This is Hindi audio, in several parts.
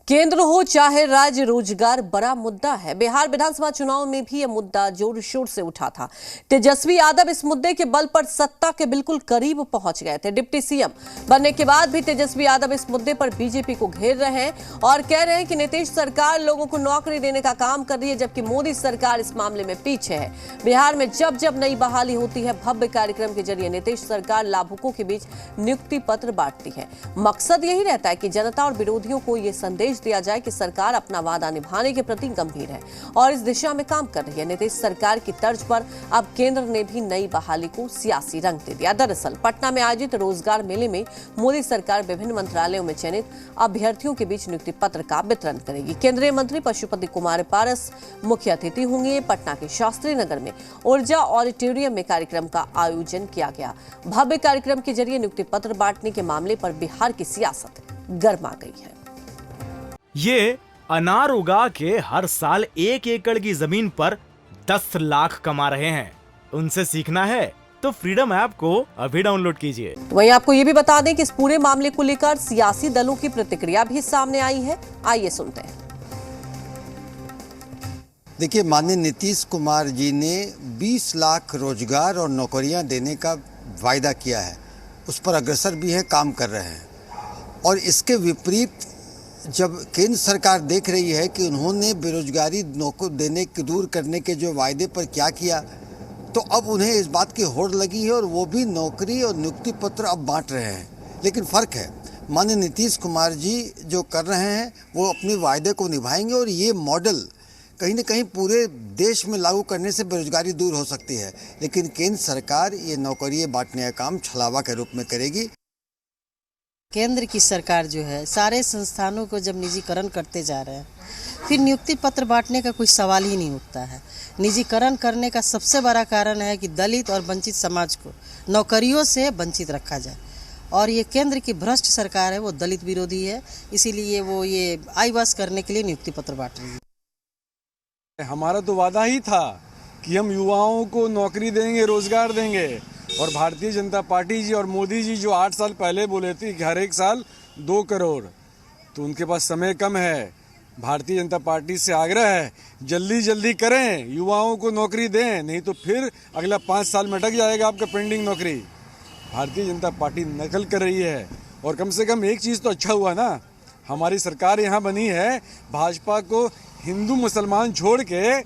केंद्र हो चाहे राज्य, रोजगार बड़ा मुद्दा है। बिहार विधानसभा चुनाव में भी यह मुद्दा जोर शोर से उठा था। तेजस्वी यादव इस मुद्दे के बल पर सत्ता के बिल्कुल करीब पहुंच गए थे। डिप्टी सीएम बनने के बाद भी तेजस्वी यादव इस मुद्दे पर बीजेपी को घेर रहे हैं और कह रहे हैं कि नीतीश सरकार लोगों को नौकरी देने का काम कर रही है, जबकि मोदी सरकार इस मामले में पीछे है। बिहार में जब जब नई बहाली होती है, भव्य कार्यक्रम के जरिए नीतीश सरकार लाभुकों के बीच नियुक्ति पत्र बांटती है। मकसद यही रहता है कि जनता और विरोधियों को यह संदेश दिया जाए कि सरकार अपना वादा निभाने के प्रति गंभीर है और इस दिशा में काम कर रही है। नीतीश सरकार की तर्ज पर अब केंद्र ने भी नई बहाली को सियासी रंग दे दिया। दरअसल पटना में आयोजित रोजगार मेले में मोदी सरकार विभिन्न मंत्रालयों में चयनित अभ्यर्थियों के बीच नियुक्ति पत्र का वितरण करेगी। केंद्रीय मंत्री पशुपति कुमार पारस मुख्य अतिथि होंगे। पटना के शास्त्री नगर में ऊर्जा ऑडिटोरियम में कार्यक्रम का आयोजन किया गया। भव्य कार्यक्रम के जरिए नियुक्ति पत्र बांटने के मामले पर बिहार की सियासत गर्मा गई है। ये अनार उगा के हर साल 1 एकड़ की जमीन पर 10 लाख कमा रहे हैं। उनसे सीखना है तो फ्रीडम ऐप को अभी डाउनलोड कीजिए। वहीं आपको ये भी बता दें कि इस पूरे मामले को लेकर सियासी दलों की प्रतिक्रिया भी सामने आई है। आइए सुनते हैं। देखिए, माननीय नीतीश कुमार जी ने 20 लाख रोजगार और नौकरियां देने का वायदा किया है, उस पर अग्रसर भी है, काम कर रहे हैं। और इसके विपरीत जब केंद्र सरकार देख रही है कि उन्होंने बेरोजगारी दूर करने के जो वायदे पर क्या किया, तो अब उन्हें इस बात की होड़ लगी है और वो भी नौकरी और नियुक्ति पत्र अब बांट रहे हैं। लेकिन फ़र्क है, माननीय नीतीश कुमार जी जो कर रहे हैं वो अपने वायदे को निभाएंगे और ये मॉडल कहीं न कहीं पूरे देश में लागू करने से बेरोजगारी दूर हो सकती है। लेकिन केंद्र सरकार ये नौकरियाँ बांटने का काम छलावा के रूप में करेगी। केंद्र की सरकार जो है सारे संस्थानों को जब निजीकरण करते जा रहे हैं, फिर नियुक्ति पत्र बांटने का कोई सवाल ही नहीं उठता है। निजीकरण करने का सबसे बड़ा कारण है कि दलित और वंचित समाज को नौकरियों से वंचित रखा जाए। और ये केंद्र की भ्रष्ट सरकार है, वो दलित विरोधी है, इसीलिए वो ये आईवास करने के लिए नियुक्ति पत्र बांट रही है। हमारा तो वादा ही था कि हम युवाओं को नौकरी देंगे, रोजगार देंगे। और भारतीय जनता पार्टी जी और मोदी जी जो 8 साल पहले बोले थे कि हर एक साल 2 करोड़, तो उनके पास समय कम है। भारतीय जनता पार्टी से आग्रह है, जल्दी जल्दी करें, युवाओं को नौकरी दें, नहीं तो फिर अगला 5 साल में अटक जाएगा आपका पेंडिंग नौकरी। भारतीय जनता पार्टी नकल कर रही है। और कम से कम एक चीज़ तो अच्छा हुआ ना, हमारी सरकार यहाँ बनी है, भाजपा को हिंदू मुसलमान छोड़ के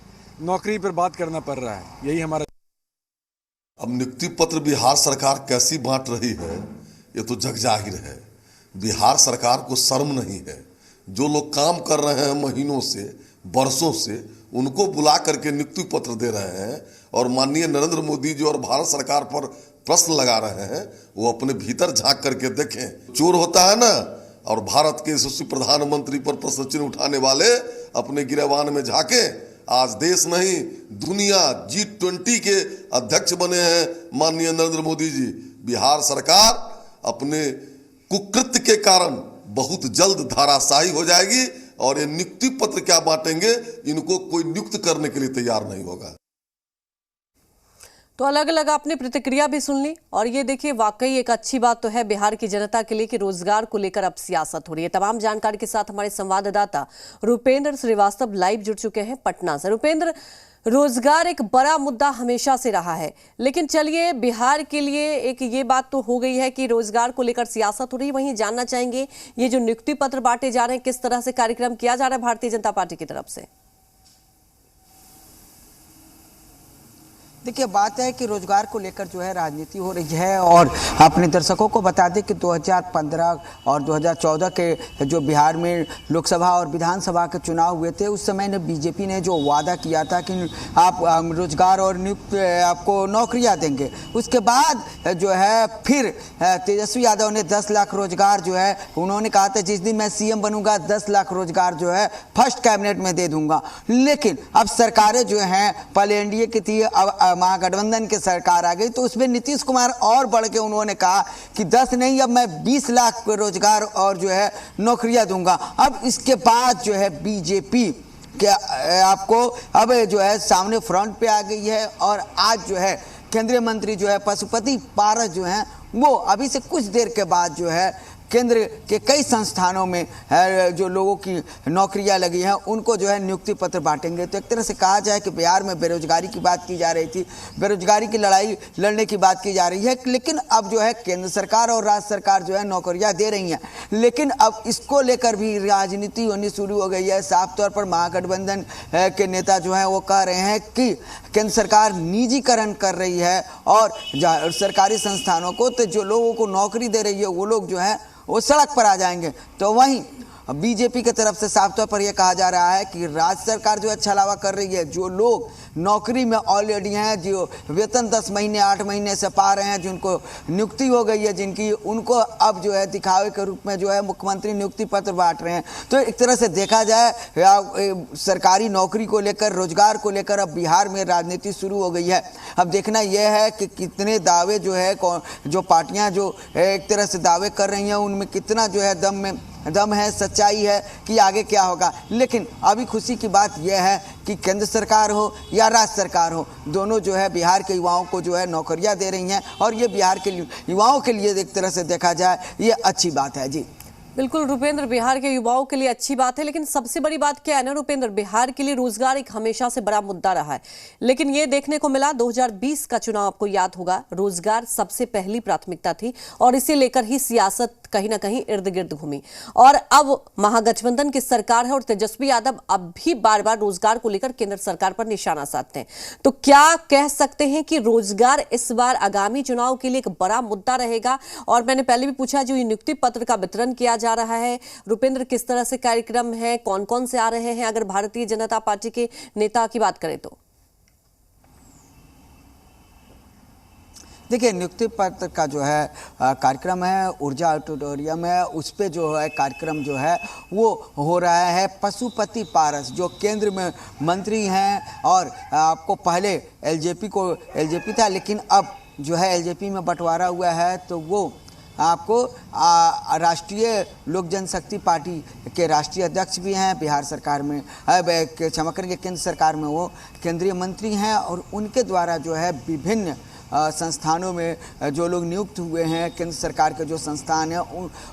नौकरी पर बात करना पड़ रहा है। यही हमारा। अब नियुक्ति पत्र बिहार सरकार कैसी बांट रही है ये तो जग जाहिर है। बिहार सरकार को शर्म नहीं है। जो लोग काम कर रहे हैं महीनों से, बरसों से, उनको बुला करके नियुक्ति पत्र दे रहे हैं और माननीय नरेंद्र मोदी जी और भारत सरकार पर प्रश्न लगा रहे हैं। वो अपने भीतर झांक करके देखें। चोर होता है ना, और भारत के यशस्वी प्रधानमंत्री पर प्रश्न चिन्ह उठाने वाले अपने गिरेबान में झांके। आज देश नहीं दुनिया G20 के अध्यक्ष बने हैं माननीय नरेंद्र मोदी जी। बिहार सरकार अपने कुकृत्य के कारण बहुत जल्द धाराशायी हो जाएगी और ये नियुक्ति पत्र क्या बांटेंगे, इनको कोई नियुक्त करने के लिए तैयार नहीं होगा। तो अलग अलग आपने प्रतिक्रिया भी सुन ली और ये देखिए, वाकई एक अच्छी बात तो है बिहार की जनता के लिए कि रोजगार को लेकर अब सियासत हो रही है। तमाम जानकारी के साथ हमारे संवाददाता रुपेंद्र श्रीवास्तव लाइव जुड़ चुके हैं पटना से। रुपेंद्र, रोजगार एक बड़ा मुद्दा हमेशा से रहा है, लेकिन चलिए बिहार के लिए एक ये बात तो हो गई है कि रोजगार को लेकर सियासत हो रही है। वहीं जानना चाहेंगे ये जो नियुक्ति पत्र बांटे जा रहे हैं, किस तरह से कार्यक्रम किया जा रहा है भारतीय जनता पार्टी की तरफ से? देखिए, बात है कि रोजगार को लेकर जो है राजनीति हो रही है। और अपने दर्शकों को बता दें कि 2015 और 2014 के जो बिहार में लोकसभा और विधानसभा के चुनाव हुए थे, उस समय ने बीजेपी ने जो वादा किया था कि आप रोजगार और नियुक्त आपको नौकरियां देंगे, उसके बाद जो है फिर तेजस्वी यादव ने 10 लाख रोजगार जो है, उन्होंने कहा था जिस दिन मैं सीएम बनूंगा 10 लाख रोजगार जो है फर्स्ट कैबिनेट में दे दूंगा। लेकिन अब सरकारें जो हैं, पहले एनडीए की थी, अब महागठबंधन की सरकार आ गई, तो उसमें नीतीश कुमार और बढ़ के उन्होंने कहा कि 10 नहीं, अब मैं 20 लाख रोजगार और जो है नौकरियां दूंगा। अब इसके बाद जो है बीजेपी क्या आपको अब जो है सामने फ्रंट पे आ गई है। और आज जो है केंद्रीय मंत्री जो है पशुपति पारस जो है वो अभी से कुछ देर के बाद जो है केंद्र के कई संस्थानों में जो लोगों की नौकरियां लगी हैं उनको जो है नियुक्ति पत्र बांटेंगे। तो एक तरह से कहा जाए कि बिहार में बेरोजगारी की बात की जा रही थी, बेरोजगारी की लड़ाई लड़ने की बात की जा रही है, लेकिन अब जो है केंद्र सरकार और राज्य सरकार जो है नौकरियां दे रही हैं, लेकिन अब इसको लेकर भी राजनीति होनी शुरू हो गई है। साफ तौर पर महागठबंधन के नेता जो है वो कह रहे हैं कि केंद्र सरकार निजीकरण कर रही है और सरकारी संस्थानों को, तो जो लोगों को नौकरी दे रही है वो लोग जो है वो सड़क पर आ जाएंगे। तो वहीं बीजेपी की तरफ से साफ तौर पर यह कहा जा रहा है कि राज्य सरकार जो है छलावा कर रही है। जो लोग नौकरी में ऑलरेडी हैं, जो वेतन 10 महीने 8 महीने से पा रहे हैं, जिनको नियुक्ति हो गई है जिनकी, उनको अब जो है दिखावे के रूप में जो है मुख्यमंत्री नियुक्ति पत्र बांट रहे हैं। तो एक तरह से देखा जाए सरकारी नौकरी को लेकर, रोजगार को लेकर अब बिहार में राजनीति शुरू हो गई है। अब देखना यह है कि कितने दावे जो है जो पार्टियां जो एक तरह से दावे कर रही हैं उनमें कितना जो है दम है, सच्चाई है कि आगे क्या होगा। लेकिन अभी खुशी की बात यह है कि केंद्र सरकार हो या राज्य सरकार हो, दोनों जो है बिहार के युवाओं को जो है नौकरियां दे रही हैं और ये बिहार के युवाओं के लिए एक तरह से देखा जाए ये अच्छी बात है। जी बिल्कुल रुपेंद्र, बिहार के युवाओं के लिए अच्छी बात है, लेकिन सबसे बड़ी बात क्या है ना रुपेंद्र, बिहार के लिए रोजगार एक हमेशा से बड़ा मुद्दा रहा है, लेकिन ये देखने को मिला 2020 का चुनाव, आपको याद होगा, रोजगार सबसे पहली प्राथमिकता थी और इसे लेकर ही सियासत कहीं ना कहीं इर्द गिर्द घूमी। और अब महागठबंधन की सरकार है और तेजस्वी यादव अब भी बार बार रोजगार को लेकर केंद्र सरकार पर निशाना साधते हैं। तो क्या कह सकते हैं कि रोजगार इस बार आगामी चुनाव के लिए एक बड़ा मुद्दा रहेगा? और मैंने पहले भी पूछा, जो ये नियुक्ति पत्र का वितरण किया जा रहा है रुपेंद्र, किस तरह से कार्यक्रम है, कौन कौन से आ रहे हैं, अगर भारतीय जनता पार्टी के नेता की बात करें तो? देखिए, नियुक्ति पत्र का जो है कार्यक्रम है, ऊर्जा ऑडिटोरियम है, उस पर जो है कार्यक्रम जो है वो हो रहा है। पशुपति पारस जो केंद्र में मंत्री हैं और आपको पहले एलजेपी था, लेकिन अब जो है एलजेपी में बंटवारा हुआ है, तो वो आपको राष्ट्रीय लोक जनशक्ति पार्टी के राष्ट्रीय अध्यक्ष भी हैं बिहार सरकार में, क्षमा करेंगे केंद्र सरकार में वो केंद्रीय मंत्री हैं और उनके द्वारा जो है विभिन्न संस्थानों में जो लोग नियुक्त हुए हैं, केंद्र सरकार के जो संस्थान हैं,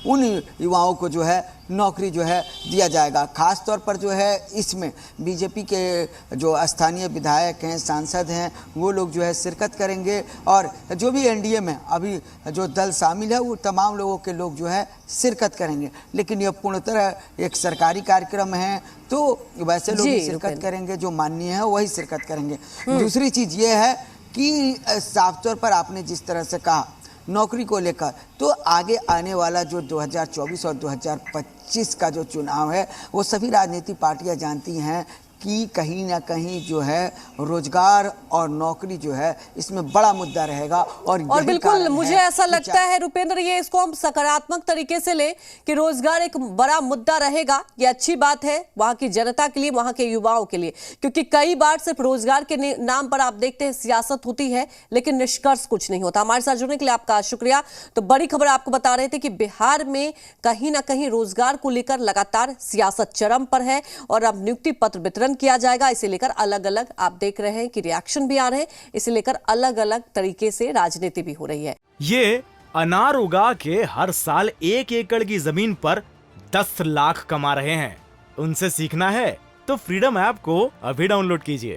उन युवाओं को जो है नौकरी जो है दिया जाएगा। खास तौर पर जो है इसमें बीजेपी के जो स्थानीय विधायक हैं, सांसद हैं, वो लोग जो है शिरकत करेंगे और जो भी एनडीए में अभी जो दल शामिल है वो तमाम लोगों के लोग जो है शिरकत करेंगे। लेकिन यह पूर्णतः एक सरकारी कार्यक्रम है, तो वैसे लोग ही शिरकत करेंगे, जो माननीय है वही शिरकत करेंगे। दूसरी चीज़ ये है कि साफ तौर पर आपने जिस तरह से कहा नौकरी को लेकर, तो आगे आने वाला जो 2024 और 2025 का जो चुनाव है वो सभी राजनीतिक पार्टियां जानती हैं कि कहीं ना कहीं जो है रोजगार और नौकरी जो है इसमें बड़ा मुद्दा रहेगा। और बिल्कुल मुझे ऐसा लगता है रुपेंद्र, ये इसको हम सकारात्मक तरीके से ले कि रोजगार एक बड़ा मुद्दा रहेगा, ये अच्छी बात है वहां की जनता के लिए, वहां के युवाओं के लिए, क्योंकि कई बार सिर्फ रोजगार के नाम पर आप देखते हैं सियासत होती है लेकिन निष्कर्ष कुछ नहीं होता। हमारे साथ जुड़ने के लिए आपका शुक्रिया। तो बड़ी खबर आपको बता रहे थे कि बिहार में कहीं ना कहीं रोजगार को लेकर लगातार सियासत चरम पर है और अब नियुक्ति पत्र वितरण किया जाएगा। इसे लेकर अलग अलग आप देख रहे हैं कि रिएक्शन भी आ रहे हैं, इसे लेकर अलग अलग तरीके से राजनीति भी हो रही है। ये अनार उगा के हर साल 1 एकड़ की जमीन पर 10 लाख कमा रहे हैं। उनसे सीखना है तो फ्रीडम ऐप को अभी डाउनलोड कीजिए।